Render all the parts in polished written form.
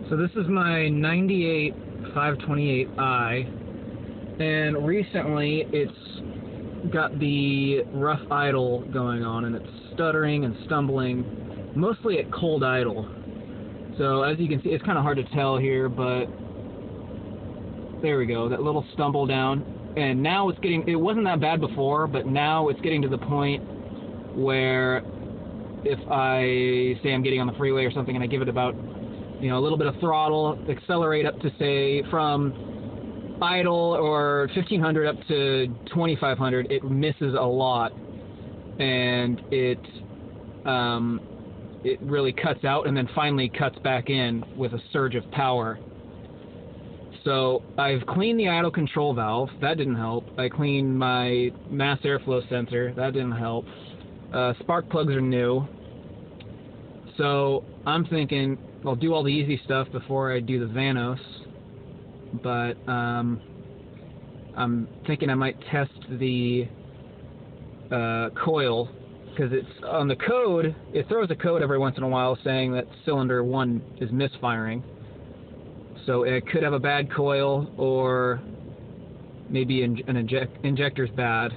So this is my 98 528i, and recently it's got the rough idle going on, and it's stuttering and stumbling, mostly at cold idle. So as you can see, it's kind of hard to tell here, but there we go, that little stumble down. And now it's getting, it wasn't that bad before, but now it's getting to the point where if I say I'm getting on the freeway or something and I give it about, you know, a little bit of throttle, accelerate up to, say, from idle or 1500 up to 2500, it misses a lot, and it really cuts out and then finally cuts back in with a surge of power. So I've cleaned the idle control valve. That didn't help. I cleaned my mass airflow sensor. That didn't help. Spark plugs are new. So I'm thinking I'll do all the easy stuff before I do the Vanos, but I'm thinking I might test the coil, because it's on the code. It throws a code every once in a while saying that cylinder 1 is misfiring. So it could have a bad coil, or maybe an injector's bad.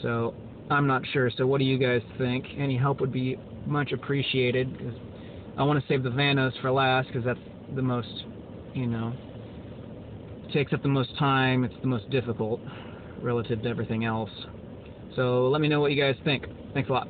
So I'm not sure. So what do you guys think? Any help would be much appreciated, because I want to save the Vanos for last, because that's the most, you know, takes up the most time, it's the most difficult relative to everything else. So let me know what you guys think. Thanks a lot.